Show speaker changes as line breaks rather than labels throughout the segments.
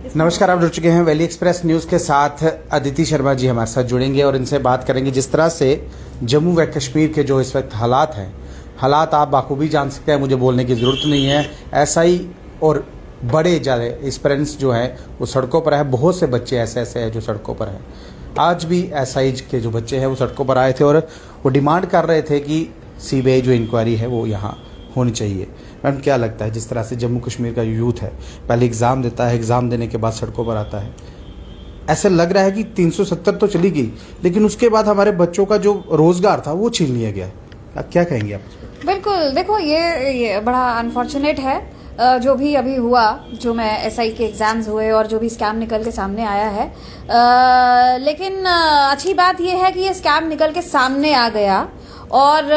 नमस्कार, आप जुड़ चुके हैं वैली एक्सप्रेस न्यूज़ के साथ। अदिति शर्मा जी हमारे साथ जुड़ेंगे और इनसे बात करेंगे जिस तरह से जम्मू व कश्मीर के जो इस वक्त हालात हैं, हालात आप बाखूबी जान सकते हैं, मुझे बोलने की ज़रूरत नहीं है। एसआई और बड़े ज़्यादा एस्पिरेंट्स जो हैं वो सड़कों पर है। बहुत से बच्चे ऐसे हैं जो सड़कों पर हैं। आज भी एसआई के जो बच्चे हैं वो सड़कों पर आए थे और वो डिमांड कर रहे थे कि सीबीआई जो इंक्वायरी है वो यहाँ होनी चाहिए। मैम, क्या लगता है जिस तरह से जम्मू कश्मीर का यूथ है, पहले एग्ज़ाम देता है, एग्ज़ाम देने के बाद सड़कों पर आता है, ऐसा लग रहा है कि 370 तो चली गई, लेकिन उसके बाद हमारे बच्चों का जो रोज़गार था वो छीन लिया गया। आप क्या कहेंगे आप इस पर?
बिल्कुल, देखो ये बड़ा अनफॉर्चुनेट है जो भी अभी हुआ, जो मैं एसआई के एग्जाम्स हुए और जो भी स्कैम निकल के सामने आया है। लेकिन अच्छी बात यह है कि ये स्कैम निकल के सामने आ गया और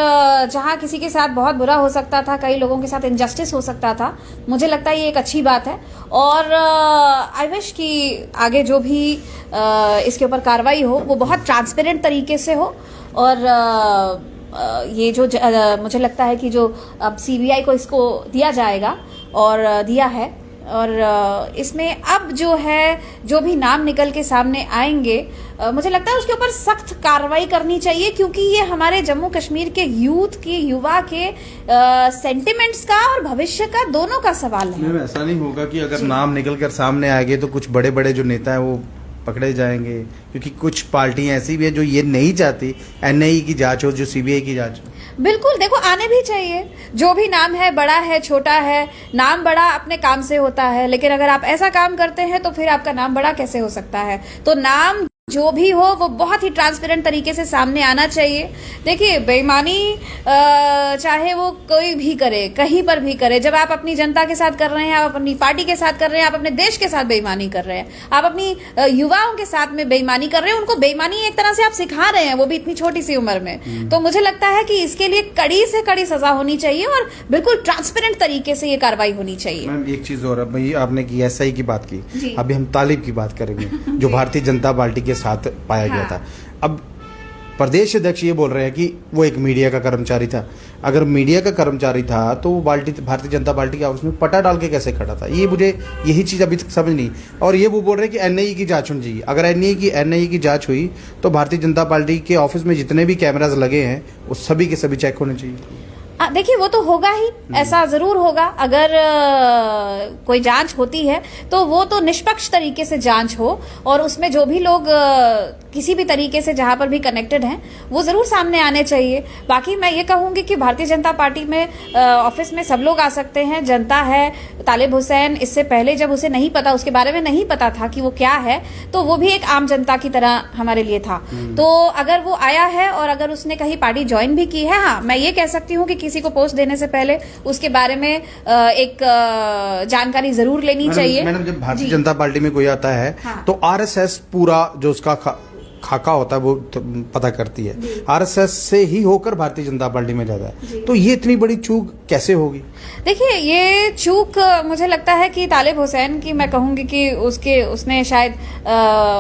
जहाँ किसी के साथ बहुत बुरा हो सकता था, कई लोगों के साथ इनजस्टिस हो सकता था, मुझे लगता है ये एक अच्छी बात है। और आई विश कि आगे जो भी इसके ऊपर कार्रवाई हो वो बहुत ट्रांसपेरेंट तरीके से हो। और ये जो मुझे लगता है कि जो अब सीबीआई को इसको दिया जाएगा और दिया है, और इसमें अब जो है जो भी नाम निकल के सामने आएंगे, मुझे लगता है उसके ऊपर सख्त कार्रवाई करनी चाहिए, क्योंकि ये हमारे जम्मू कश्मीर के यूथ के, युवा के सेंटिमेंट्स का और भविष्य का, दोनों का सवाल है।
मैम, ऐसा नहीं होगा कि अगर नाम निकल कर सामने आएंगे तो कुछ बड़े बड़े जो नेता हैं वो पकड़े जाएंगे? क्योंकि कुछ पार्टियां ऐसी भी है जो ये नहीं चाहती एनआईए की जांच हो, जो सीबीआई की जांच हो।
बिल्कुल, देखो आने भी चाहिए। जो भी नाम है, बड़ा है छोटा है, नाम बड़ा अपने काम से होता है, लेकिन अगर आप ऐसा काम करते हैं तो फिर आपका नाम बड़ा कैसे हो सकता है? तो नाम जो भी हो वो बहुत ही ट्रांसपेरेंट तरीके से सामने आना चाहिए। देखिए, बेईमानी चाहे वो कोई भी करे, कहीं पर भी करे, जब आप अपनी जनता के साथ कर रहे हैं, आप अपनी पार्टी के साथ कर रहे हैं, आप अपने देश के साथ बेईमानी कर रहे हैं, आप अपनी युवाओं के साथ में बेईमानी कर रहे हैं, उनको बेईमानी एक तरह से आप सिखा रहे हैं, वो भी इतनी छोटी सी उम्र में। तो मुझे लगता है कि इसके लिए कड़ी से कड़ी सजा होनी चाहिए और बिल्कुल ट्रांसपेरेंट तरीके से ये कार्रवाई होनी चाहिए।
मैम, एक चीज और, आपने की एसआई की बात की, अभी हम तालिब की बात करेंगे जो भारतीय जनता पार्टी के साथ पाया गया था। अब प्रदेश अध्यक्ष ये बोल रहे हैं कि वो एक मीडिया का कर्मचारी था। अगर मीडिया का कर्मचारी था तो वो भारतीय जनता पार्टी के ऑफिस में पटा डाल के कैसे खड़ा था? ये मुझे यही चीज़ अभी तक समझ नहीं। और ये वो बोल रहे हैं कि एनआईए की जांच होनी चाहिए। अगर एनआईए की जांच हुई तो भारतीय जनता पार्टी के ऑफिस में जितने भी कैमराज लगे हैं वो सभी के सभी चेक होने चाहिए।
देखिए, वो तो होगा ही, ऐसा जरूर होगा। अगर कोई जांच होती है तो वो तो निष्पक्ष तरीके से जांच हो और उसमें जो भी लोग किसी भी तरीके से जहां पर भी कनेक्टेड हैं वो जरूर सामने आने चाहिए। बाकी मैं ये कहूंगी कि भारतीय जनता पार्टी में ऑफिस में सब लोग आ सकते हैं। जनता है, तालिब हुसैन इससे पहले जब उसे नहीं पता, उसके बारे में नहीं पता था कि वो क्या है, तो वो भी एक आम जनता की तरह हमारे लिए था। तो अगर वो आया है और अगर उसने कहीं पार्टी ज्वाइन भी की है, हाँ, मैं ये कह सकती हूँ कि किसी को पोस्ट देने से पहले उसके बारे में एक जानकारी जरूर लेनी चाहिए।
मैडम, जब भारतीय जनता पार्टी में कोई आता है तो आरएसएस पूरा जो उसका खाका होता है वो पता करती है, आरएसएस से ही होकर भारतीय जनता पार्टी में जाता है। तो ये इतनी बड़ी चूक कैसे होगी?
देखिए, ये चूक मुझे लगता है कि तालिब हुसैन की, मैं कहूंगी कि उसने शायद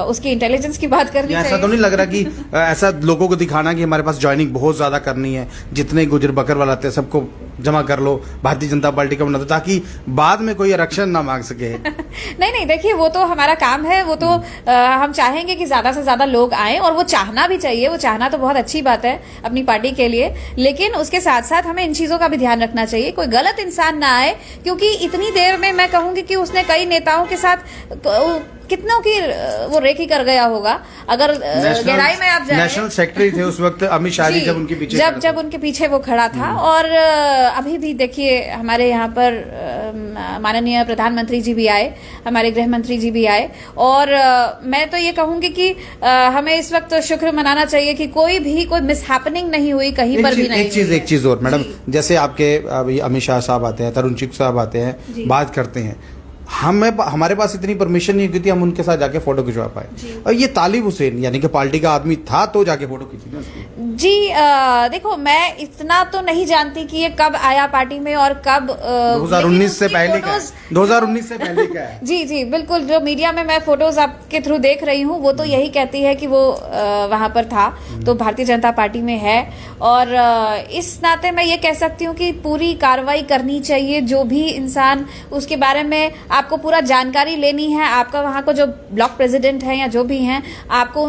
उसकी इंटेलिजेंस की बात करनी चाहिए।
ऐसा तो नहीं लग रहा कि ऐसा लोगों को दिखाना कि हमारे पास ज्वाइनिंग बहुत ज्यादा करनी है, जितने गुजर बकर वाला थे सबको जमा कर लो, भारतीय जनता पार्टी का बना दो, ताकि बाद में कोई आरक्षण ना मांग सके।
नहीं, देखिए, वो तो हमारा काम है। वो तो हम चाहेंगे कि ज्यादा से ज्यादा लोग आए, और वो चाहना भी चाहिए। वो चाहना तो बहुत अच्छी बात है अपनी पार्टी के लिए, लेकिन उसके साथ साथ हमें इन चीजों का भी ध्यान रखना चाहिए, कोई गलत इंसान ना आए। क्योंकि इतनी देर में मैं कहूंगी कि उसने कई नेताओं के साथ कितनों की वो रेकी कर गया होगा। अगर गहराई में आप जाएं,
नेशनल सेक्रेटरी थे उस वक्त अमित शाह जी, जब उनके पीछे
जब उनके पीछे वो खड़ा था। और अभी भी देखिए, हमारे यहाँ पर माननीय प्रधानमंत्री जी भी आए, हमारे गृह मंत्री जी भी आए, और मैं तो ये कहूंगी कि हमें इस वक्त शुक्र मनाना चाहिए कि कोई मिसहैपनिंग नहीं हुई कहीं पर भी नहीं।
एक चीज और मैडम, जैसे आपके अभी अमित शाह साहब आते हैं, तरुण चुग साहब आते हैं, बात करते हैं, हमारे पास इतनी परमिशन नहीं होती हम उनके साथ जाके फोटो खिंचवा पाए। और ये तालिब हुसैन यानी कि पार्टी का आदमी था तो जाके फोटो खींची ना
जी। देखो, मैं इतना तो नहीं जानती कि ये कब आया पार्टी में और कब
2019 से पहले का है। 2019 से पहले का है।
जी, बिल्कुल। जो मीडिया में मैं फोटोज आपके थ्रू देख रही हूँ वो तो यही कहती है कि वो वहां पर था, तो भारतीय जनता पार्टी में है। और इस नाते मैं ये कह सकती हूँ कि पूरी कार्रवाई करनी चाहिए। जो भी इंसान उसके बारे में आपको पूरा जानकारी लेनी है, आपका वहाँ को जो ब्लॉक प्रेसिडेंट है या जो भी हैं, आपको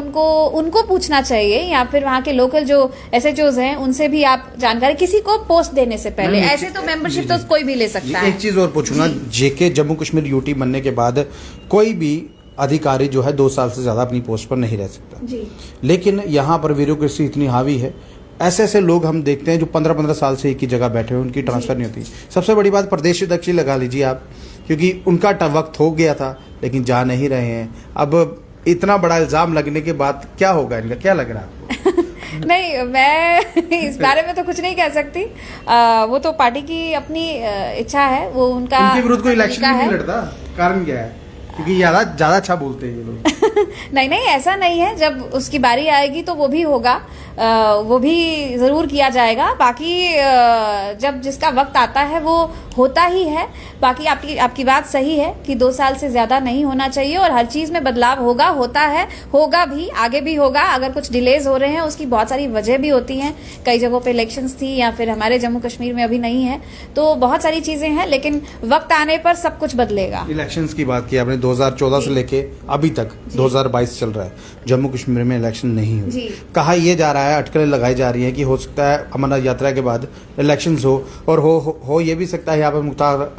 उनको पूछना चाहिए, या फिर वहाँ के लोकल जो SHOs हैं उनसे भी आप जानकारी, किसी को पोस्ट देने से पहले। ऐसे तो मेंबरशिप तो कोई भी ले सकता है।
एक चीज और पूछूंगा, जेके जम्मू कश्मीर यूटी बनने के बाद कोई भी अधिकारी जो है 2 साल से ज्यादा अपनी पोस्ट पर नहीं रह सकता
जी।
लेकिन यहाँ पर ब्यूरोक्रेसी इतनी हावी है, ऐसे लोग हम देखते हैं जो 15-15 साल से एक ही जगह बैठे हुए, उनकी ट्रांसफर नहीं होती। सबसे बड़ी बात प्रदेश अध्यक्ष लगा लीजिए आप, क्योंकि उनका वक्त हो गया था लेकिन जा नहीं रहे हैं। अब इतना बड़ा इल्जाम लगने के बाद क्या होगा इनका, क्या लग रहा है आपको?
नहीं, मैं इस बारे में तो कुछ नहीं कह सकती। वो तो पार्टी की अपनी इच्छा है, वो उनका
उनके विरुद्ध कोई इलेक्शन
तरीका
नहीं
है।
लड़ता, कारण क्या है? क्योंकि ज्यादा अच्छा बोलते हैं ये लोग।
नहीं, ऐसा नहीं है। जब उसकी बारी आएगी तो वो भी होगा, वो भी जरूर किया जाएगा। बाकी जब जिसका वक्त आता है वो होता ही है। बाकी आपकी बात सही है कि 2 साल से ज्यादा नहीं होना चाहिए, और हर चीज में बदलाव होता है, होगा भी, आगे भी होगा। अगर कुछ डिलेज हो रहे हैं उसकी बहुत सारी वजह भी होती हैं। कई जगहों पे इलेक्शंस थी, या फिर हमारे जम्मू कश्मीर में अभी नहीं है, तो बहुत सारी चीजें हैं, लेकिन वक्त आने पर सब कुछ बदलेगा।
इलेक्शंस की बात की आपने, 2014 से लेके अभी तक 2022 चल रहा है, जम्मू कश्मीर में इलेक्शन नहीं हुए। कहा यह जा रहा है, अटकलें लगाई जा रही है कि हो सकता है अमरनाथ यात्रा के बाद इलेक्शंस हो, और हो ये भी सकता है यहाँ पर मुख्तार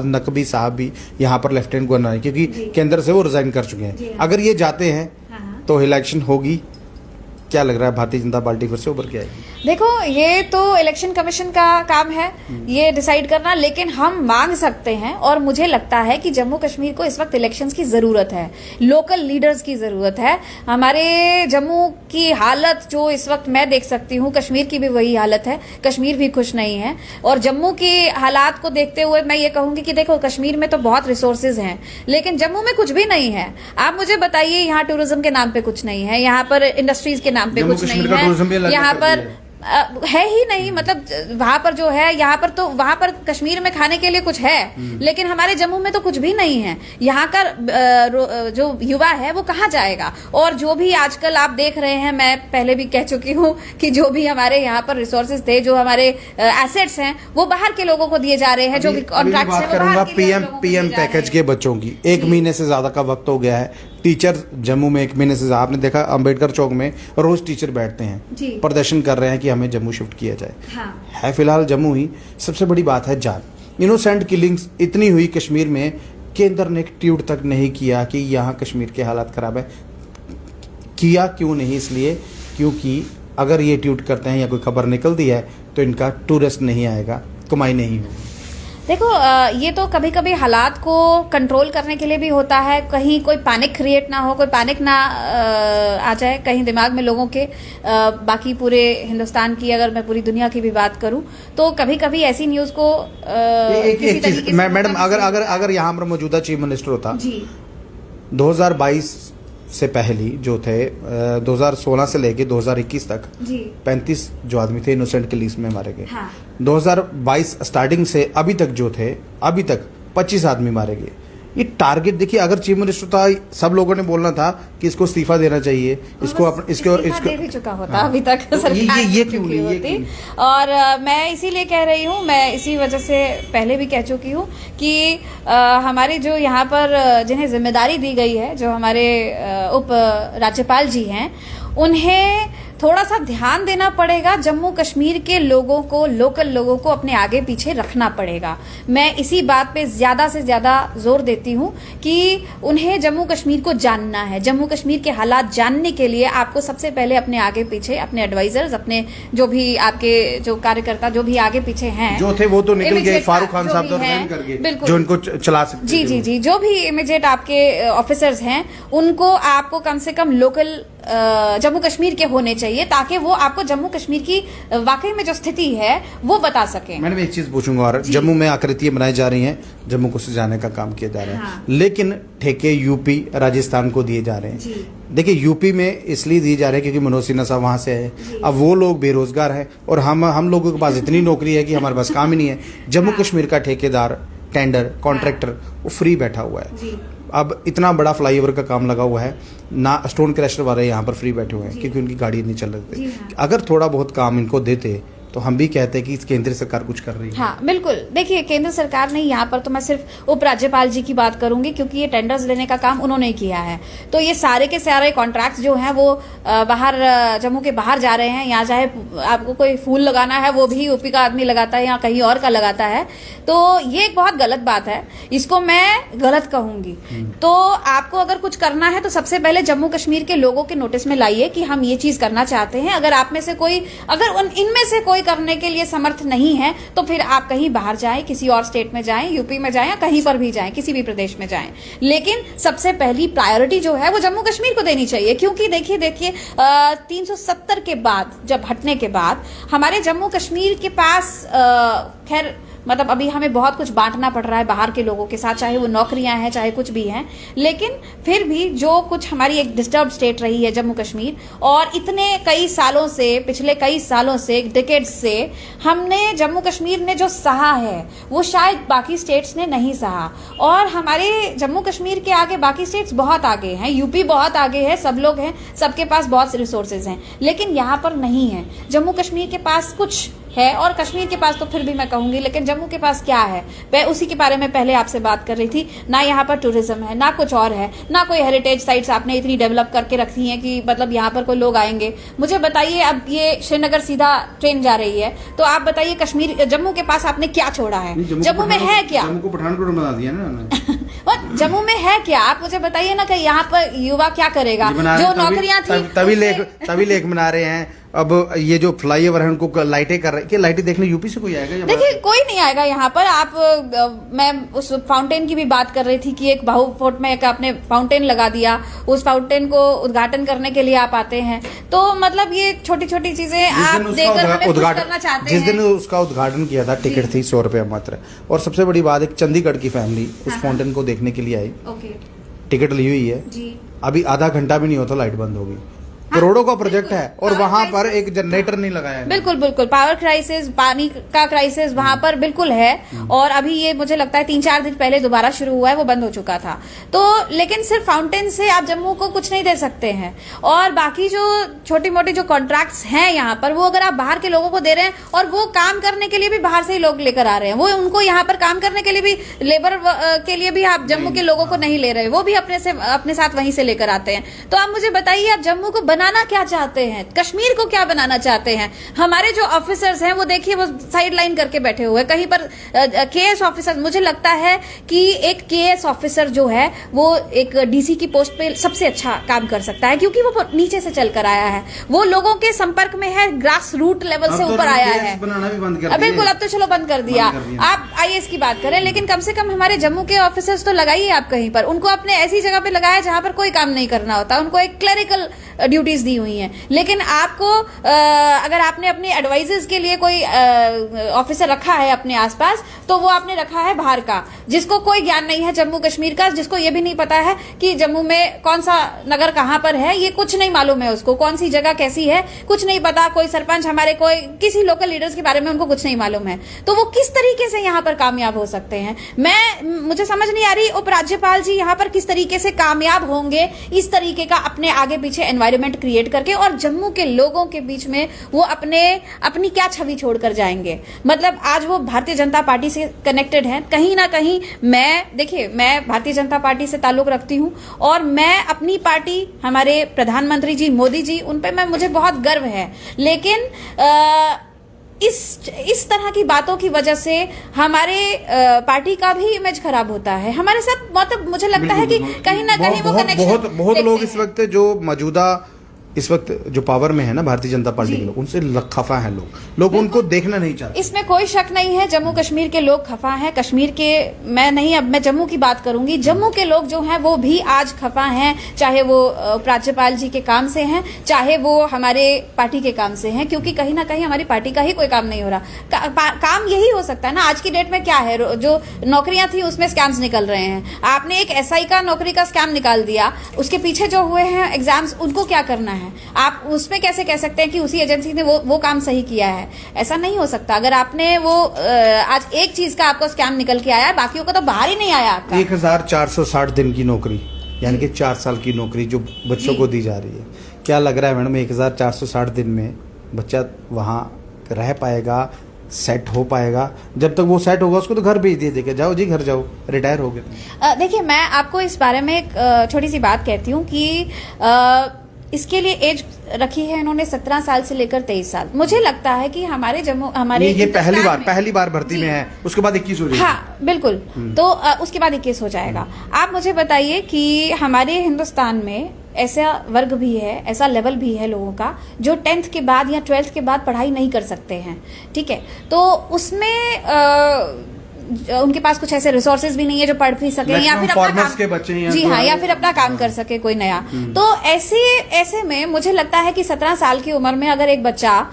नकवी साहब भी यहाँ पर लेफ्टिनेंट गवर्नर है, क्योंकि केंद्र से वो रिजाइन कर चुके हैं। अगर ये जाते हैं तो इलेक्शन होगी। क्या लग रहा है भारतीय जनता पार्टी फिर से उभर के आएगी?
देखो, ये तो इलेक्शन कमीशन का काम है ये डिसाइड करना, लेकिन हम मांग सकते हैं, और मुझे लगता है कि जम्मू कश्मीर को इस वक्त इलेक्शंस की जरूरत है, लोकल लीडर्स की जरूरत है। हमारे जम्मू की हालत जो इस वक्त मैं देख सकती हूँ, कश्मीर की भी वही हालत है। कश्मीर भी खुश नहीं है, और जम्मू की हालात को देखते हुए मैं ये कहूंगी कि देखो, कश्मीर में तो बहुत रिसोर्सेज हैं, लेकिन जम्मू में कुछ भी नहीं है। आप मुझे बताइए, यहाँ टूरिज्म के नाम पे कुछ नहीं है, यहाँ पर इंडस्ट्रीज के नाम पे कुछ नहीं है, यहाँ पर है ही नहीं। मतलब वहां पर जो है, यहाँ पर तो, वहां पर कश्मीर में खाने के लिए कुछ है, लेकिन हमारे जम्मू में तो कुछ भी नहीं है। यहाँ का जो युवा है वो कहाँ जाएगा? और जो भी आजकल आप देख रहे हैं, मैं पहले भी कह चुकी हूँ कि जो भी हमारे यहाँ पर रिसोर्सेज थे, जो हमारे एसेट्स हैं, वो बाहर के लोगों को दिए जा रहे हैं, जो भी कॉन्ट्रैक्ट है वो बाहर के लोगों को दिए जा रहे हैं।
पैकेज के बच्चों की 1 महीने से ज्यादा का वक्त हो गया है। टीचर जम्मू में 1 महीने से, आपने देखा अंबेडकर चौक में रोज टीचर बैठते हैं, प्रदर्शन कर रहे हैं कि हमें जम्मू शिफ्ट किया जाए। है फिलहाल जम्मू ही। सबसे बड़ी बात है जान, इनोसेंट किलिंग्स इतनी हुई कश्मीर में, केंद्र ने एक ट्वीट तक नहीं किया कि यहाँ कश्मीर के हालात खराब है। किया क्यों नहीं? इसलिए क्योंकि अगर ये ट्वीट करते हैं या कोई खबर निकलती है तो इनका टूरिस्ट नहीं आएगा, कमाई नहीं होगी।
देखो, ये तो कभी कभी हालात को कंट्रोल करने के लिए भी होता है, कहीं कोई पैनिक क्रिएट ना हो, कोई पैनिक ना आ जाए कहीं दिमाग में लोगों के। बाकी पूरे हिंदुस्तान की, अगर मैं पूरी दुनिया की भी बात करूं, तो कभी कभी ऐसी न्यूज को
एक चीज मैडम, अगर यहाँ पर मौजूदा चीफ मिनिस्टर होता जी, 2022 से पहले जो थे, 2016 से लेके 2021 तक 35 जो आदमी थे इनोसेंट के लिस्ट में मारे गए। 2022 स्टार्टिंग से अभी तक जो थे, अभी तक 25 आदमी मारे गए। ये टारगेट देखिए, अगर चीफ मिनिस्टर था, सब लोगों ने बोलना था कि इसको इस्तीफा देना चाहिए, इसको
दे भी चुका होता अभी तक सरकार
ये क्यों नहीं?
और मैं इसीलिए कह रही हूँ, मैं इसी वजह से पहले भी कह चुकी हूँ कि हमारी जो यहाँ पर जिन्हें जिम्मेदारी दी गई है, जो हमारे उप राज्यपाल जी हैं, उन्हें थोड़ा सा ध्यान देना पड़ेगा। जम्मू कश्मीर के लोगों को, लोकल लोगों को अपने आगे पीछे रखना पड़ेगा। मैं इसी बात पे ज्यादा से ज्यादा जोर देती हूँ कि उन्हें जम्मू कश्मीर को जानना है। जम्मू कश्मीर के हालात जानने के लिए आपको सबसे पहले अपने आगे पीछे, अपने एडवाइजर्स, अपने जो भी आपके जो कार्यकर्ता जो भी आगे पीछे हैं, जो थे वो तो निकल गए, फारूक खान साहब तो रिजाइन कर गए, बिल्कुल, जो इनको चला सकते। जी, जो भी इमीडिएट आपके ऑफिसर्स हैं, उनको आपको कम से कम लोकल जम्मू कश्मीर के होने चाहिए, ताकि वो आपको जम्मू कश्मीर की वाकई में जो स्थिति है वो बता सके। मैंने एक चीज पूछूंगा, और जम्मू में आकृतियां बनाई जा रही हैं, जम्मू को सजाने का काम किया जा रहा है, लेकिन ठेके यूपी, राजस्थान को दिए जा रहे हैं। देखिए, यूपी में इसलिए दिए जा रहे हैं क्योंकि मनोज सिन्हा साहब वहां से है। अब वो लोग बेरोजगार हैं, और हम लोगों के पास इतनी नौकरी है कि हमारे पास काम ही नहीं है। जम्मू कश्मीर का ठेकेदार, टेंडर, कॉन्ट्रैक्टर वो फ्री बैठा हुआ है। अब इतना बड़ा फ्लाईओवर का काम लगा हुआ है ना, स्टोन क्रशर वाले यहाँ पर फ्री बैठे हुए हैं क्योंकि उनकी गाड़ी नहीं चल रही थी। अगर थोड़ा बहुत काम इनको देते
तो हम भी कहते हैं कि केंद्र सरकार कुछ कर रही है।
हाँ बिल्कुल, देखिए केंद्र सरकार नहीं, यहाँ पर तो मैं सिर्फ उपराज्यपाल जी की बात करूंगी क्योंकि ये टेंडर्स लेने का काम उन्होंने किया है। तो ये सारे के सारे कॉन्ट्रैक्ट्स जो हैं वो बाहर, जम्मू के बाहर जा रहे हैं। यहाँ चाहे आपको कोई फूल लगाना है वो भी यूपी का आदमी लगाता है या कहीं और का लगाता है। तो ये एक बहुत गलत बात है, इसको मैं गलत कहूंगी। तो आपको अगर कुछ करना है तो सबसे पहले जम्मू कश्मीर के लोगों के नोटिस में लाइए कि हम ये चीज करना चाहते हैं। अगर आप में से कोई, अगर इनमें से कोई करने के लिए समर्थ नहीं है तो फिर आप कहीं बाहर जाएं, किसी और स्टेट में जाएं, यूपी में जाएं या कहीं पर भी जाएं, किसी भी प्रदेश में जाएं। लेकिन सबसे पहली प्रायोरिटी जो है वो जम्मू कश्मीर को देनी चाहिए, क्योंकि देखिए 370 के बाद, जब हटने के बाद हमारे जम्मू कश्मीर के पास खैर मतलब अभी हमें बहुत कुछ बांटना पड़ रहा है बाहर के लोगों के साथ, चाहे वो नौकरियां हैं चाहे कुछ भी हैं, लेकिन फिर भी जो कुछ हमारी एक डिस्टर्ब स्टेट रही है जम्मू कश्मीर, और इतने कई सालों से, पिछले कई सालों से, डिकेड्स से हमने जम्मू कश्मीर ने जो सहा है वो शायद बाकी स्टेट्स ने नहीं सहा। और हमारे जम्मू कश्मीर के आगे बाकी स्टेट्स बहुत आगे हैं, यूपी बहुत आगे है, सब लोग हैं, सबके पास बहुत रिसोर्सेज हैं, लेकिन यहाँ पर नहीं है। जम्मू कश्मीर के पास कुछ है और कश्मीर के पास तो फिर भी मैं कहूंगी, लेकिन जम्मू के पास क्या है, मैं उसी के बारे में पहले आपसे बात कर रही थी। ना यहाँ पर टूरिज्म है, ना कुछ और है, ना कोई हेरिटेज साइट्स आपने इतनी डेवलप करके रखी हैं कि मतलब यहाँ पर कोई लोग आएंगे। मुझे बताइए, अब ये श्रीनगर सीधा ट्रेन जा रही है, तो आप बताइए कश्मीर, जम्मू के पास आपने क्या छोड़ा है? जम्मू में है क्या?
जम्मू को पठानकोट बना दिया ना
जम्मू में है क्या? आप मुझे बताइए ना कि यहाँ पर युवा क्या करेगा? जो नौकरियां थी
तभी लेख बना रहे हैं। अब ये जो फ्लाईओवर है उनको लाइटें कर रहे हैं, लाइटें देखने यूपी से कोई आएगा?
देखिए कोई नहीं आएगा यहाँ पर। आप मैं उस फाउंटेन की भी बात कर रही थी कि एक बाहु फोर्ट में एक आपने फाउंटेन लगा दिया, उस फाउंटेन को उद्घाटन करने के लिए आप आते हैं। तो मतलब ये छोटी छोटी चीजें आप देकर हमें खुश करना चाहते हैं।
जिस दिन उसका उद्घाटन किया था टिकट थी 100 रुपया मात्र। और सबसे बड़ी बात, एक चंडीगढ़ की फैमिली उस फाउंटेन को देखने के लिए आई, टिकट ली हुई है, अभी आधा घंटा भी नहीं होता लाइट बंद हो गई। करोड़ों का प्रोजेक्ट है और वहां पर एक जनरेटर नहीं लगाया है।
बिल्कुल बिल्कुल, पावर क्राइसिस, पानी का क्राइसिस वहां पर बिल्कुल है। और अभी ये मुझे लगता है 3-4 दिन पहले दोबारा शुरू हुआ है, वो बंद हो चुका था। तो लेकिन सिर्फ फाउंटेन से आप जम्मू को कुछ नहीं दे सकते हैं। और बाकी जो छोटी मोटी जो कॉन्ट्रैक्ट्स हैं यहाँ पर, वो अगर आप बाहर के लोगों को दे रहे हैं, और वो काम करने के लिए भी बाहर से ही लोग लेकर आ रहे हैं, वो उनको यहाँ पर काम करने के लिए भी, लेबर के लिए भी आप जम्मू के लोगों को नहीं ले रहे, वो भी अपने साथ वहीं से लेकर आते हैं। तो आप मुझे बताइए, आप जम्मू को बनाना क्या चाहते हैं? कश्मीर को क्या बनाना चाहते हैं? हमारे जो ऑफिसर्स हैं वो देखिए, वो साइड लाइन करके बैठे हुए, कहीं पर केएस ऑफिसर, मुझे लगता है कि एक केएस ऑफिसर जो है वो एक डीसी की पोस्ट पे सबसे अच्छा काम कर सकता है, क्योंकि वो नीचे से चलकर आया है, वो लोगों के संपर्क में है, ग्रास रूट लेवल से ऊपर आया है। बिल्कुल, अब तो चलो बंद कर दिया। आप आईएएस की बात करें, लेकिन कम से कम हमारे जम्मू के ऑफिसर्स तो लगाइए आप कहीं पर, उनको अपने ऐसी जगह पे लगाया जहां पर कोई काम नहीं करना होता, उनको एक क्लरिकल ड्यूटीज दी हुई हैं। लेकिन आपको अगर आपने अपने एडवाइजर्स के लिए कोई ऑफिसर रखा है अपने आसपास, तो वो आपने रखा है बाहर का, जिसको कोई ज्ञान नहीं है जम्मू कश्मीर का, जिसको ये भी नहीं पता है कि जम्मू में कौन सा नगर कहां पर है, ये कुछ नहीं मालूम है उसको, कौन सी जगह कैसी है कुछ नहीं पता। कोई सरपंच, हमारे कोई किसी लोकल लीडर्स के बारे में उनको कुछ नहीं मालूम है, तो वो किस तरीके से यहाँ पर कामयाब हो सकते हैं? मुझे समझ नहीं आ रही उपराज्यपाल जी यहाँ पर किस तरीके से कामयाब होंगे इस तरीके का अपने आगे पीछे एनवायरमेंट क्रिएट करके, और जम्मू के लोगों के बीच में वो अपनी क्या छवि छोड़कर जाएंगे? मतलब आज वो भारतीय जनता पार्टी से कनेक्टेड हैं कहीं ना कहीं। मैं भारतीय जनता पार्टी से ताल्लुक रखती हूं, और मैं अपनी पार्टी, हमारे प्रधानमंत्री जी मोदी जी, उन पे मुझे बहुत गर्व है। लेकिन इस तरह की बातों की वजह से हमारे पार्टी का भी इमेज खराब होता है हमारे साथ। मतलब मुझे लगता है कि कहीं ना कहीं वो कनेक्शन
बहुत लोग इस वक्त जो मौजूदा इस वक्त जो पावर में है ना भारतीय जनता पार्टी के लोग, उनसे खफा है लोग उनको देखना नहीं चाहते।
इसमें कोई शक नहीं है, जम्मू कश्मीर के लोग खफा हैं। कश्मीर के अब मैं जम्मू की बात करूंगी, जम्मू के लोग जो हैं वो भी आज खफा हैं, चाहे वो उपराज्यपाल जी के काम से हैं, चाहे वो हमारे पार्टी के काम से हैं, क्योंकि कहीं ना कहीं हमारी पार्टी का ही कोई काम नहीं हो रहा। काम यही हो सकता है ना। आज की डेट में क्या है, जो नौकरियां थी उसमें स्कैम्स निकल रहे हैं। आपने एक एसआई का नौकरी का स्कैम निकाल दिया, उसके पीछे जो हुए हैं एग्जाम्स, उनको क्या करना है? आप उसमें कैसे कह सकते हैं कि उसी एजेंसी ने वो काम सही किया है? ऐसा नहीं हो सकता। अगर आपने वो आज एक चीज का आपको स्कैम निकल के आया, बाकियों का तो बाहर ही नहीं आया आपका।
1460 दिन की नौकरी, यानी कि 4 साल की नौकरी जो बच्चों को दी जा रही है, क्या लग रहा है मैडम 1460 दिन में बच्चा वहाँ रह पाएगा, सेट हो पाएगा। जब तक वो सेट होगा उसको तो घर भेज दिया जाएगा, जाओ जी घर जाओ, रिटायर हो गए।
देखिए, मैं आपको इस बारे में एक छोटी सी बात कहती हूँ कि इसके लिए एज रखी है इन्होंने 17 साल से लेकर 23 साल। मुझे लगता है कि हमारे
ये पहली बार भर्ती में है, उसके बाद 21 हो जाएगी।
हाँ बिल्कुल, तो उसके बाद 21 हो जाएगा। आप मुझे बताइए कि हमारे हिंदुस्तान में ऐसा वर्ग भी है, ऐसा लेवल भी है लोगों का जो 10th के बाद या 12th के बाद पढ़ाई नहीं कर सकते हैं, ठीक है। तो उसमें उनके पास कुछ ऐसे रिसोर्सेज भी नहीं है जो पढ़ भी सके या फिर अपना काम
के बच्चे हैं,
जी हाँ, या फिर अपना काम कर सके कोई नया। तो ऐसे में मुझे लगता है कि 17 साल की उम्र में अगर एक बच्चा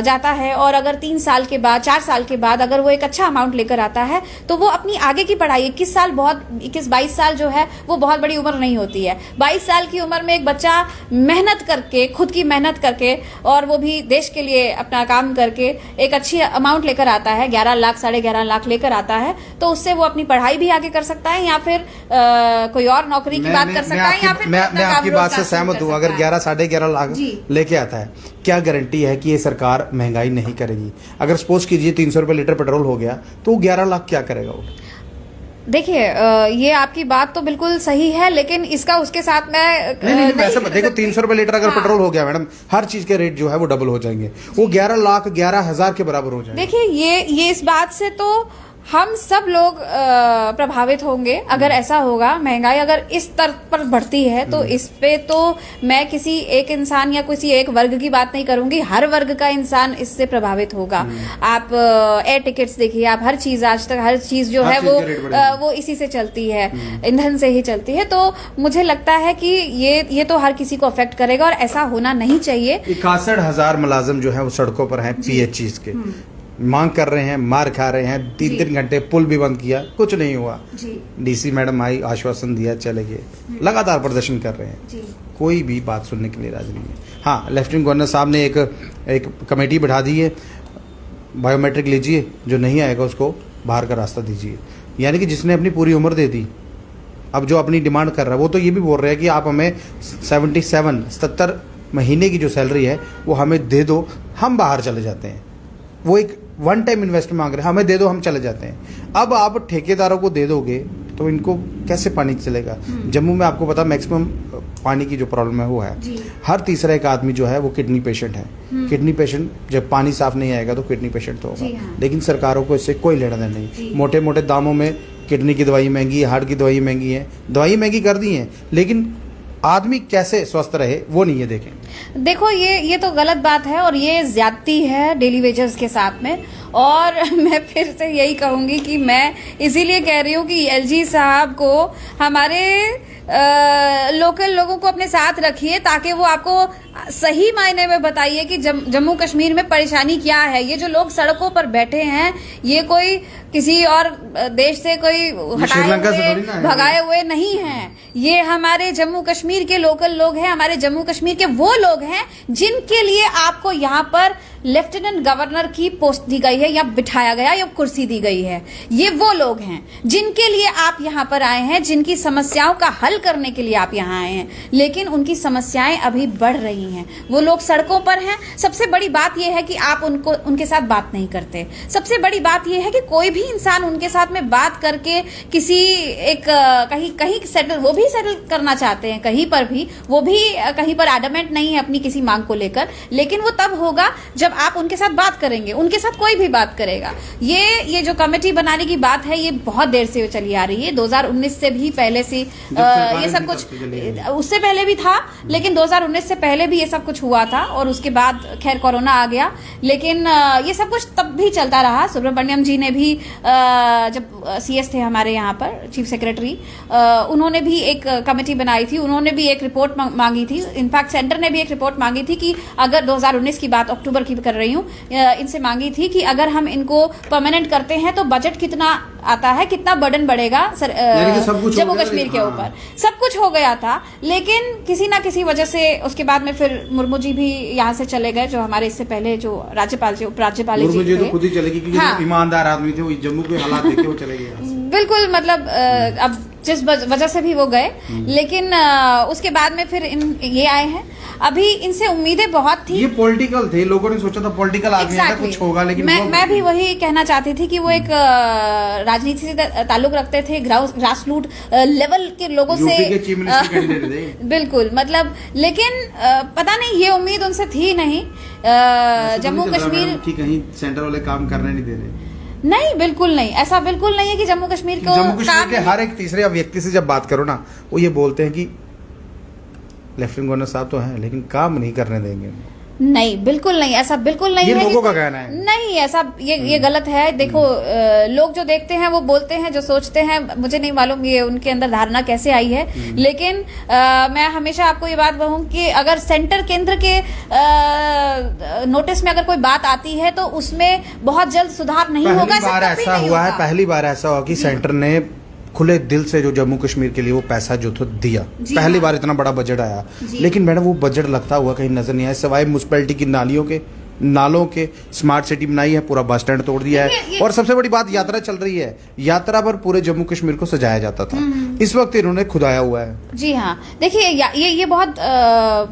जाता है और अगर 3 साल के बाद 4 साल के बाद अगर वो एक अच्छा अमाउंट लेकर आता है तो वो अपनी आगे की पढ़ाई 21-22 साल जो है वो बहुत बड़ी उम्र नहीं होती है। 22 साल की उम्र में एक बच्चा मेहनत करके, खुद की मेहनत करके और वो भी देश के लिए अपना काम करके एक अच्छी अमाउंट लेकर आता है, 11 लाख 11.5 लाख लेकर आता है, तो उससे वो अपनी पढ़ाई भी आगे कर सकता है या फिर कोई और नौकरी की बात कर सकता है या फिर
मैं आपकी बात से सहमत हूँ। अगर 11-11.5 लाख लेके आता है, क्या गारंटी है कि ये सरकार महंगाई नहीं करेगी? अगर सपोज कीजिए 300 रुपए लीटर पेट्रोल हो गया तो 11 लाख क्या करेगा वो?
देखिए, ये आपकी बात तो बिल्कुल सही है, लेकिन इसका उसके साथ मैं
नहीं वैसे देखो 300 रुपए लीटर अगर पेट्रोल हो गया मैडम, हर चीज के रेट जो है वो डबल हो जाएंगे, वो 11,11,000 के बराबर हो जाएंगे।
देखिए, ये इस बात से तो हम सब लोग प्रभावित होंगे अगर ऐसा होगा। महंगाई अगर इस स्तर पर बढ़ती है तो इस पे तो मैं किसी एक इंसान या किसी एक वर्ग की बात नहीं करूंगी, हर वर्ग का इंसान इससे प्रभावित होगा। आप एयर टिकट्स देखिए, आप हर चीज, आज तक हर चीज जो है वो इसी से चलती है, ईंधन से ही चलती है। तो मुझे लगता है कि ये तो हर किसी को अफेक्ट करेगा और ऐसा होना नहीं चाहिए।
61,000 मुलाजिम जो है वो सड़कों पर हैं, PHCs के मांग कर रहे हैं, मार खा रहे हैं, 3-3 घंटे पुल भी बंद किया, कुछ नहीं हुआ। DC मैडम आई, आश्वासन दिया, चले गए। लगातार प्रदर्शन कर रहे हैं, कोई भी बात सुनने के लिए राजी नहीं है। हाँ, लेफ्टिनेंट गवर्नर साहब ने एक कमेटी बैठा दी है, बायोमेट्रिक लीजिए, जो नहीं आएगा उसको बाहर का रास्ता दीजिए। यानी कि जिसने अपनी पूरी उम्र दे दी, अब जो अपनी डिमांड कर रहा है वो तो ये भी बोल रहे हैं कि आप हमें 77 महीने की जो सैलरी है वो हमें दे दो, हम बाहर चले जाते हैं। वो एक वन टाइम इन्वेस्टमेंट मांग रहे हैं, हमें दे दो, हम चले जाते हैं। अब आप ठेकेदारों को दे दोगे तो इनको कैसे पानी चलेगा? जम्मू में आपको पता मैक्सिमम पानी की जो प्रॉब्लम है वो है, हर तीसरा एक आदमी जो है वो किडनी पेशेंट है। किडनी पेशेंट, जब पानी साफ नहीं आएगा तो किडनी पेशेंट तो होगा। लेकिन सरकारों को इससे कोई लेना देना नहीं। मोटे मोटे दामों में किडनी की दवाई महंगी है, हार्ट की दवाई महंगी है, दवाई महंगी कर दी है, लेकिन आदमी कैसे स्वस्थ रहे वो नहीं है। देखें,
देखो, ये तो गलत बात है और ये ज्यादती है डेली वेजेस के साथ में। और मैं फिर से यही कहूंगी कि मैं इसीलिए कह रही हूँ कि LG साहब को, हमारे लोकल लोगों को अपने साथ रखिए ताकि वो आपको सही मायने में बताइए कि जम्मू कश्मीर में परेशानी क्या है। ये जो लोग सड़कों पर बैठे हैं, ये कोई किसी और देश से कोई हटाए हुए भगाए हुए नहीं हैं। ये हमारे जम्मू कश्मीर के लोकल लोग हैं, हमारे जम्मू कश्मीर के वो लोग हैं जिनके लिए आपको यहाँ पर लेफ्टिनेंट गवर्नर की पोस्ट दी गई है या बिठाया गया या कुर्सी दी गई है। ये वो लोग हैं जिनके लिए आप यहाँ पर आए हैं, जिनकी समस्याओं का हल करने के लिए आप यहाँ आए हैं, लेकिन उनकी समस्याएं अभी बढ़ रही हैं। वो लोग सड़कों पर हैं। सबसे बड़ी बात यह है कि आप उनके साथ बात नहीं करते। सबसे बड़ी बात यह है कि कोई भी इंसान उनके साथ में बात करके किसी एक कहीं सेटल, वो भी सेटल करना चाहते हैं कहीं पर भी, वो भी कहीं पर एडमेंट नहीं है अपनी किसी मांग को लेकर, लेकिन वो तब होगा जब आप उनके साथ बात करेंगे। उनके साथ कोई भी बात करेगा। ये जो कमेटी बनाने की बात है ये बहुत देर से चली आ रही है, 2019 से भी पहले से ये सब कुछ, उससे पहले भी था, लेकिन 2019 से पहले भी ये सब कुछ हुआ था और उसके बाद खैर कोरोना आ गया, लेकिन ये सब कुछ तब भी चलता रहा। सुब्रमण्यम जी ने भी जब CS थे हमारे यहाँ पर, चीफ सेक्रेटरी, उन्होंने भी एक कमेटी बनाई थी, उन्होंने भी एक रिपोर्ट मांगी थी। इनफैक्ट सेंटर ने भी एक रिपोर्ट मांगी थी कि अगर 2019 की बात, अक्टूबर की कर रही हूँ, इनसे मांगी थी कि अगर हम इनको परमानेंट करते हैं तो बजट कितना आता है, कितना बर्डन बढ़ेगा जम्मू कश्मीर के ऊपर। सब कुछ हो गया था, लेकिन किसी ना किसी वजह से उसके बाद में फिर मुर्मू जी भी यहाँ से चले गए, जो हमारे इससे पहले जो राज्यपाल जी, उपराज्यपाल जी
तो खुद ही चले गए, क्योंकि ईमानदार आदमी थे, वो जम्मू के हालात देख के वो चले गए।
बिल्कुल, मतलब अब जिस वजह से भी वो गए, लेकिन उसके बाद में फिर ये आए हैं। अभी इनसे उम्मीदें बहुत थी।
ये पॉलिटिकल थे, लोगों ने सोचा था पॉलिटिकल आदमी है कुछ होगा, लेकिन
मैं भी वही कहना चाहती थी कि वो एक राजनीति से ताल्लुक रखते थे, ग्रास रूट लेवल के लोगों से।
यूपी के चीफ मिनिस्टर कैंडिडेट थे।
बिल्कुल, मतलब लेकिन पता नहीं ये उम्मीद उनसे थी नहीं। जम्मू कश्मीर
की कहीं सेंटर वाले काम करने नहीं दे रहे।
नहीं, बिल्कुल नहीं, ऐसा बिल्कुल नहीं है कि जम्मू कश्मीर को
के हर एक तीसरे व्यक्ति से जब बात करो ना, वो ये बोलते हैं कि लेफ्टिनेंट गवर्नर साहब तो हैं लेकिन काम नहीं करने देंगे।
नहीं, बिल्कुल नहीं, ऐसा बिल्कुल नहीं
ये
है।
लोगों का कहना है।
नहीं, ऐसा ये गलत है। देखो, लोग जो देखते हैं वो बोलते हैं, जो सोचते हैं मुझे नहीं मालूम ये उनके अंदर धारणा कैसे आई है, लेकिन मैं हमेशा आपको ये बात कहूँ कि अगर सेंटर केंद्र के नोटिस में अगर कोई बात आती है तो उसमें बहुत जल्द सुधार नहीं होगा।
पहली बार ऐसा हुआ है, पहली बार ऐसा हुआ कि सेंटर ने खुले दिल से जो जम्मू कश्मीर के लिए वो पैसा जो था दिया। पहली बार इतना बड़ा बजट आया, लेकिन मैडम वो बजट लगता हुआ कहीं नजर नहीं आया, सिवाय म्युनिसिपैलिटी की नालों के स्मार्ट सिटी बनाई है, पूरा बस स्टैंड तोड़ दिया है। और सबसे बड़ी बात, यात्रा चल रही है, यात्रा पर पूरे जम्मू कश्मीर को सजाया जाता था, इस वक्त इन्होंने खुदाया हुआ है।
जी हाँ, देखिए ये बहुत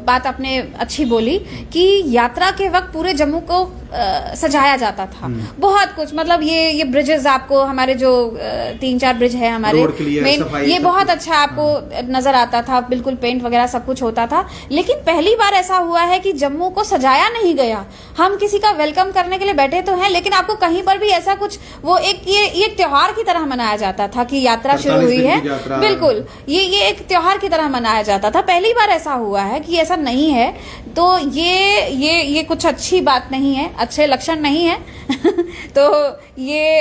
बात आपने अच्छी बोली कि यात्रा के वक्त पूरे जम्मू को सजाया जाता था, बहुत कुछ। मतलब ये ब्रिजेस आपको, हमारे जो 3-4 ब्रिज है हमारे मेन, ये बहुत अच्छा आपको नजर आता था, बिल्कुल पेंट वगैरह सब कुछ होता था। लेकिन पहली बार ऐसा हुआ है कि जम्मू को सजाया नहीं गया। हम किसी का वेलकम करने के लिए बैठे तो हैं, लेकिन आपको कहीं पर भी ऐसा कुछ, वो एक त्योहार की तरह मनाया जाता था कि यात्रा शुरू हुई है। बिल्कुल, ये एक त्योहार की तरह मनाया जाता था। पहली बार ऐसा हुआ है कि ऐसा नहीं है, तो ये कुछ अच्छी बात नहीं है, अच्छे लक्षण नहीं है। तो ये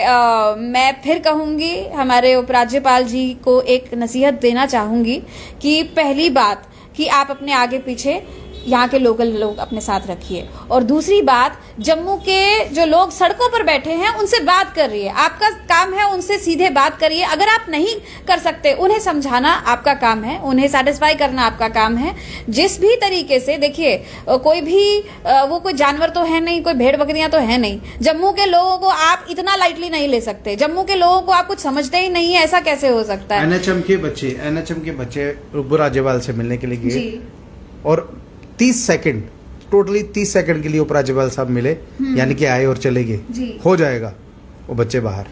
मैं फिर कहूंगी, हमारे उपराज्यपाल जी को एक नसीहत देना चाहूंगी कि पहली बात कि आप अपने आगे पीछे यहाँ के लोकल लोग अपने साथ रखिए, और दूसरी बात, जम्मू के जो लोग सड़कों पर बैठे हैं उनसे बात करिए। आपका काम है उनसे सीधे बात करिए। अगर आप नहीं कर सकते, उन्हें समझाना आपका काम है, उन्हें सेटिस्फाई करना आपका काम है। जिस भी तरीके से, देखिए, कोई भी वो कोई जानवर तो है नहीं, कोई भेड़ बकरियां तो है नहीं। जम्मू के लोगों को आप इतना लाइटली नहीं ले सकते। जम्मू के लोगों को आप कुछ समझते ही नहीं है, ऐसा कैसे हो सकता है?
एनएचएम के बच्चे उपराज्यपाल से मिलने के लिए गए और 30 सेकंड, टोटली 30 सेकंड के लिए उपराज्यपाल साहब मिले, यानी कि आए और चले गए, हो जाएगा। वो बच्चे बाहर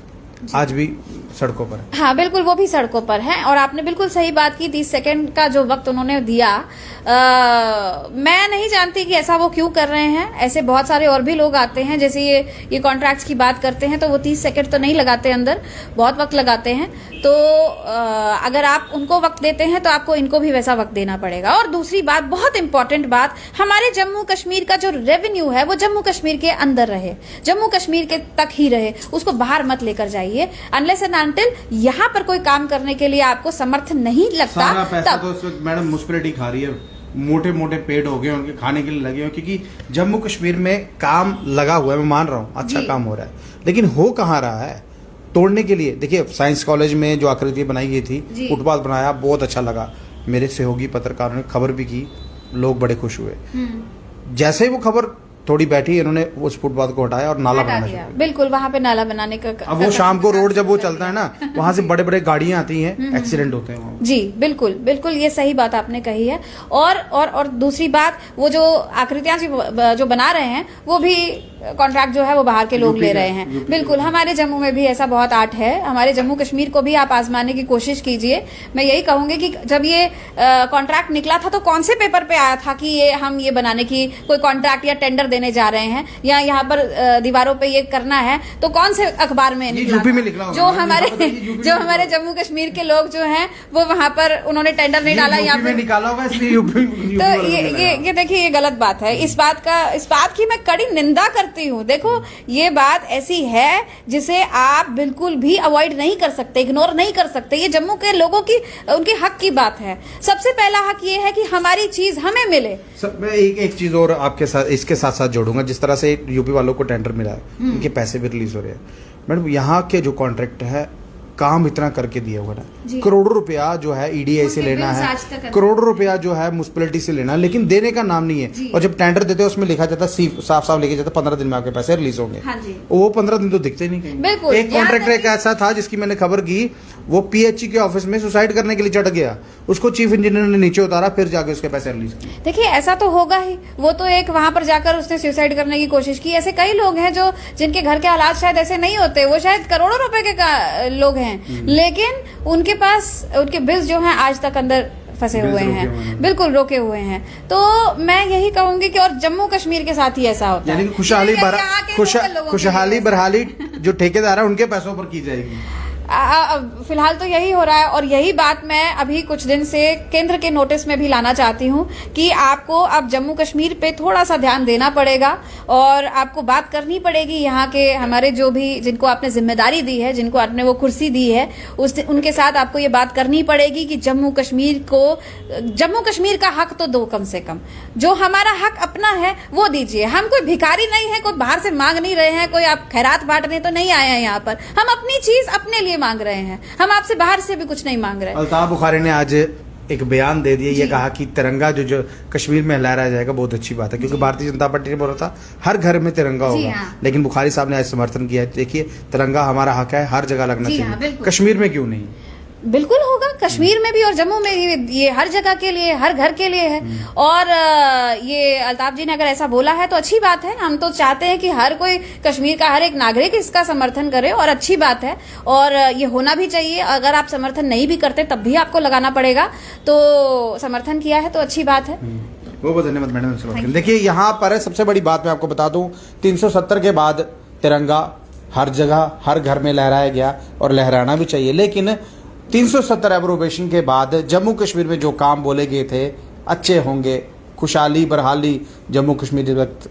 आज भी सड़कों पर है।
हाँ, बिल्कुल, वो भी सड़कों पर हैं। और आपने बिल्कुल सही बात की, 30 सेकंड का जो वक्त उन्होंने दिया, मैं नहीं जानती कि ऐसा वो क्यों कर रहे हैं। ऐसे बहुत सारे और भी लोग आते हैं, जैसे ये कॉन्ट्रैक्ट्स की बात करते हैं तो वो 30 सेकंड तो नहीं लगाते, अंदर बहुत वक्त लगाते हैं। तो अगर आप उनको वक्त देते हैं तो आपको इनको भी वैसा वक्त देना पड़ेगा। और दूसरी बात, बहुत इंपॉर्टेंट बात, हमारे जम्मू कश्मीर का जो रेवेन्यू है वो जम्मू कश्मीर के अंदर रहे, जम्मू कश्मीर के तक ही रहे, उसको बाहर मत लेकर जाइए। अनलेस एंड अनटिल यहाँ पर कोई काम करने के लिए आपको समर्थ नहीं लगता,
सारा पैसा तो इस वक्त मैडम म्युनिसिपैलिटी खा रही है। मोटे मोटे पेड़ हो गए उनके, खाने के लिए लगे हुए, क्योंकि जम्मू कश्मीर में काम लगा हुआ है। मैं मान रहा हूँ अच्छा काम हो रहा है, लेकिन हो कहाँ रहा है? तोड़ने के लिए। देखिए, साइंस कॉलेज में जो आकृति बनाई गई थी, फुटपाथ बनाया, बहुत अच्छा लगा। मेरे सहयोगी पत्रकारों ने खबर भी की, लोग बड़े खुश हुए। जैसे ही वो खबर थोड़ी बैठी, इन्होंने उस फुटपाथ को हटाया और नाला बनाना शुरू किया।
बिल्कुल, वहां पे नाला बनाने का।
अब वो शाम को रोड जब वो चलता है ना, वहां से बड़े बड़े गाड़ियां आती हैं, एक्सीडेंट होते हैं वहाँ।
जी बिल्कुल, ये सही बात आपने कही है। और दूसरी बात, वो जो आकृतियां जो बना रहे हैं, वो भी कॉन्ट्रैक्ट जो है वो बाहर के लोग ले रहे हैं। बिल्कुल, हमारे जम्मू में भी ऐसा बहुत आर्ट है। हमारे जम्मू कश्मीर को भी आप आजमाने की कोशिश कीजिए। मैं यही कहूंगी कि जब ये कॉन्ट्रैक्ट निकला था तो कौन से पेपर पे आया था कि हम ये बनाने की कोई कॉन्ट्रैक्ट या टेंडर देने जा रहे हैं, या यहाँ पर दीवारों पे ये करना है, तो कौन से अखबार में निकला था? जो हमारे जम्मू कश्मीर के लोग जो हैं वो वहां पर उन्होंने टेंडर नहीं डाला, यहाँ पे
निकाला होगा, इसलिए यूपी।
तो ये देखिए, ये गलत बात है। इस बात की मैं कड़ी निंदा करती हूँ। देखो, ये बात ऐसी है जिसे आप बिल्कुल भी अवॉइड नहीं कर सकते, इग्नोर नहीं कर सकते। ये जम्मू के लोगों की, उनके हक की बात है। सबसे पहला हक ये है कि हमारी चीज हमें मिले।
मैं एक चीज और आपके साथ, इसके साथ साथ जोड़ूंगा। जिस तरह से यूपी वालों को टेंडर मिला है, उनके पैसे भी रिलीज हो रहे हैं। मैडम, यहाँ के जो कॉन्ट्रैक्ट है, काम इतना करके दिया हुआ है, करोड़ों रुपया जो है ईडीआई से लेना है, करोड़ों रुपया जो है म्युनिसिपैलिटी से लेना है, लेकिन देने का नाम नहीं है। और जब टेंडर देते हैं उसमें लिखा जाता है, साफ साफ लिखा जाता है 15 दिन में आपके पैसे रिलीज होंगे। वो 15 दिन तो दिखते नहीं कहीं। एक कॉन्ट्रैक्टर एक ऐसा था जिसकी मैंने खबर की, वो पीएचई के ऑफिस में सुसाइड करने के लिए चढ़ गया, उसको चीफ इंजीनियर ने नीचे उतारा, फिर जाके उसके पैसे रिलीज किए।
देखिए ऐसा तो होगा ही, वो तो एक वहां पर जाकर उसने सुसाइड करने की कोशिश की। ऐसे कई लोग हैं जो जिनके घर के हालात शायद ऐसे नहीं होते, वो शायद करोड़ों रुपए के लोग हैं, लेकिन उनके पास उनके बिल्स जो हैं आज तक अंदर फंसे हुए हैं, बिल्कुल रोके हुए हैं। तो मैं यही कहूंगी कि और जम्मू कश्मीर के साथ ही ऐसा होता है,
यानी कि खुशहाली बरहाली जो ठेकेदार है उनके पैसों पर की जाएगी।
फिलहाल तो यही हो रहा है, और यही बात मैं अभी कुछ दिन से केंद्र के नोटिस में भी लाना चाहती हूँ कि आपको अब जम्मू कश्मीर पे थोड़ा सा ध्यान देना पड़ेगा, और आपको बात करनी पड़ेगी यहाँ के हमारे जो भी जिनको आपने जिम्मेदारी दी है, जिनको आपने वो कुर्सी दी है, उनके साथ आपको ये बात करनी पड़ेगी कि जम्मू कश्मीर का हक तो दो, कम से कम जो हमारा हक अपना है वो दीजिए। हम कोई भिखारी नहीं है, कोई बाहर से मांग नहीं रहे हैं, कोई आप खैरात बांटने तो नहीं आए हैं यहाँ पर। हम अपनी चीज अपने लिए मांग रहे हैं, हम आपसे बाहर से भी कुछ नहीं मांग रहे।
अल्ताफ बुखारी ने आज एक बयान दे दिया, ये कहा कि तिरंगा जो कश्मीर में लहराया जाएगा, बहुत अच्छी बात है, क्योंकि भारतीय जनता पार्टी ने बोला था हर घर में तिरंगा होगा, लेकिन बुखारी साहब ने आज समर्थन किया है। देखिए तिरंगा हमारा हक है, हर जगह लगना चाहिए, कश्मीर में क्यों नहीं?
बिल्कुल होगा, कश्मीर में भी और जम्मू में भी, ये हर जगह के लिए, हर घर के लिए है। और ये अल्ताफ जी ने अगर ऐसा बोला है तो अच्छी बात है। हम तो चाहते हैं कि हर कोई कश्मीर का हर एक नागरिक इसका समर्थन करे, और अच्छी बात है, और ये होना भी चाहिए। अगर आप समर्थन नहीं भी करते तब भी आपको लगाना पड़ेगा, तो समर्थन किया है तो अच्छी बात है।
बहुत धन्यवाद मैडम। देखिए यहाँ पर सबसे बड़ी बात मैं आपको बता दूं, 370 के बाद तिरंगा हर जगह हर घर में लहराया गया, और लहराना भी चाहिए, लेकिन 370 एब्रोवेशन के बाद जम्मू कश्मीर में जो काम बोले गए थे अच्छे होंगे, खुशहाली बरहाली जम्मू कश्मीर इस वक्त